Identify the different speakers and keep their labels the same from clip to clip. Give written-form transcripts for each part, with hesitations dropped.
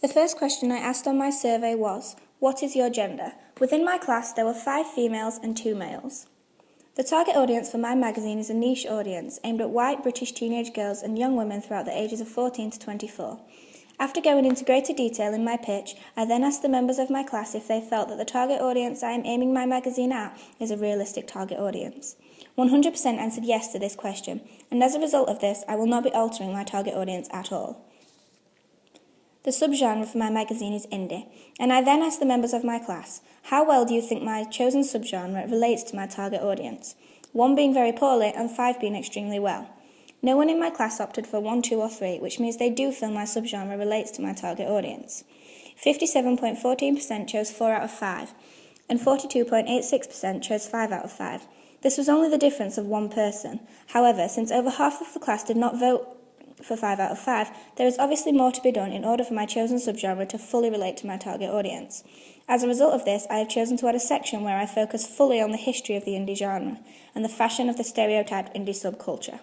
Speaker 1: The first question I asked on my survey was, what is your gender? Within my class, there were 5 females and 2 males. The target audience for my magazine is a niche audience aimed at white British teenage girls and young women throughout the ages of 14 to 24. After going into greater detail in my pitch, I then asked the members of my class if they felt that the target audience I am aiming my magazine at is a realistic target audience. 100% answered yes to this question, and as a result of this, I will not be altering my target audience at all. The subgenre for my magazine is indie, and I then asked the members of my class, how well do you think my chosen subgenre relates to my target audience? 1 being very poorly and 5 being extremely well. No one in my class opted for 1, 2 or 3, which means they do feel my subgenre relates to my target audience. 57.14% chose 4 out of 5, and 42.86% chose 5 out of 5. This was only the difference of 1 person. However, since over half of the class did not vote for 5 out of 5, there is obviously more to be done in order for my chosen subgenre to fully relate to my target audience. As a result of this, I have chosen to add a section where I focus fully on the history of the indie genre and the fashion of the stereotyped indie subculture.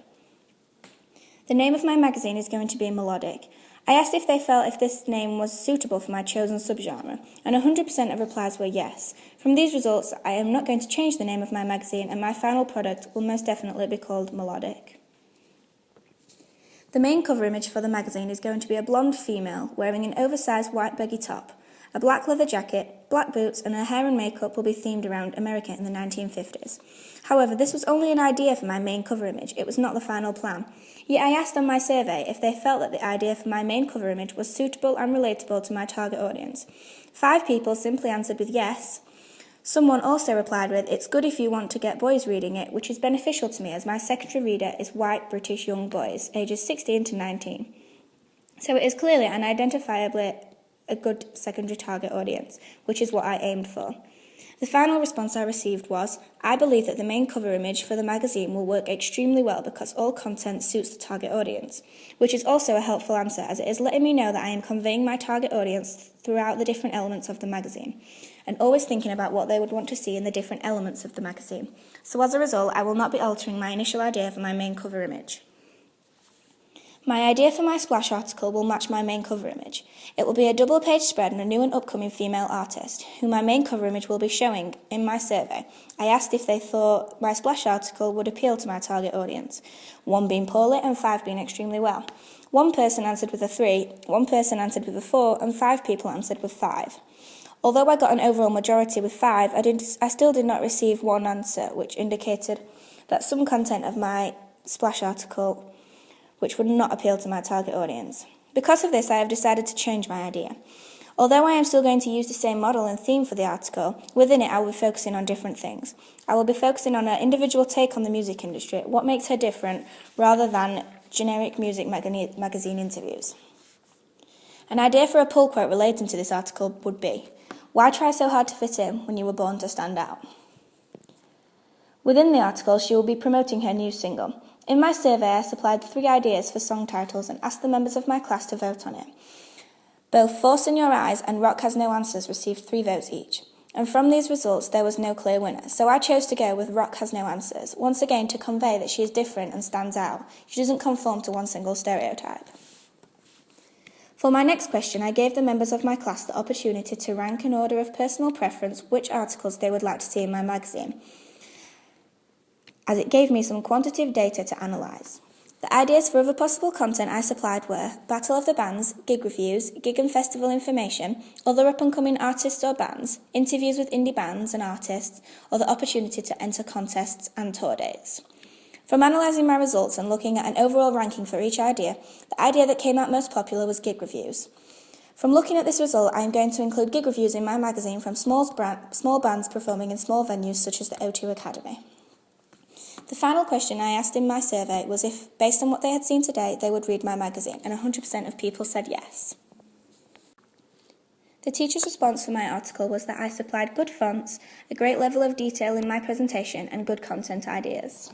Speaker 1: The name of my magazine is going to be Melodic. I asked if they felt if this name was suitable for my chosen subgenre, and 100% of replies were yes. From these results, I am not going to change the name of my magazine, and my final product will most definitely be called Melodic. The main cover image for the magazine is going to be a blonde female wearing an oversized white baggy top, a black leather jacket, black boots, and her hair and makeup will be themed around America in the 1950s. However, this was only an idea for my main cover image, it was not the final plan. Yet I asked on my survey if they felt that the idea for my main cover image was suitable and relatable to my target audience. 5 people simply answered with yes. Someone also replied with, it's good if you want to get boys reading it, which is beneficial to me as my secondary reader is white British young boys, ages 16 to 19. So it is clearly and identifiably a good secondary target audience, which is what I aimed for. The final response I received was, I believe that the main cover image for the magazine will work extremely well because all content suits the target audience, which is also a helpful answer as it is letting me know that I am conveying my target audience throughout the different elements of the magazine, and always thinking about what they would want to see in the different elements of the magazine. So as a result, I will not be altering my initial idea for my main cover image. My idea for my splash article will match my main cover image. It will be a double-page spread on a new and upcoming female artist, who my main cover image will be showing. In my survey, I asked if they thought my splash article would appeal to my target audience, 1 being poorly and 5 being extremely well. 1 person answered with a 3, 1 person answered with a 4, and 5 people answered with 5. Although I got an overall majority with 5, I still did not receive 1 answer, which indicated that some content of my splash article which would not appeal to my target audience. Because of this, I have decided to change my idea. Although I am still going to use the same model and theme for the article, within it I will be focusing on different things. I will be focusing on her individual take on the music industry, what makes her different, rather than generic music magazine interviews. An idea for a pull quote relating to this article would be, why try so hard to fit in when you were born to stand out? Within the article, she will be promoting her new single. In my survey, I supplied 3 ideas for song titles and asked the members of my class to vote on it. Both Force in Your Eyes and Rock Has No Answers received 3 votes each. And from these results, there was no clear winner, so I chose to go with Rock Has No Answers, once again to convey that she is different and stands out. She doesn't conform to one single stereotype. For my next question, I gave the members of my class the opportunity to rank in order of personal preference which articles they would like to see in my magazine, as it gave me some quantitative data to analyse. The ideas for other possible content I supplied were Battle of the Bands, gig reviews, gig and festival information, other up-and-coming artists or bands, interviews with indie bands and artists, or the opportunity to enter contests and tour dates. From analysing my results and looking at an overall ranking for each idea, the idea that came out most popular was gig reviews. From looking at this result, I am going to include gig reviews in my magazine from small bands performing in small venues such as the O2 Academy. The final question I asked in my survey was if, based on what they had seen today, they would read my magazine, and 100% of people said yes. The teacher's response for my article was that I supplied good fonts, a great level of detail in my presentation, and good content ideas.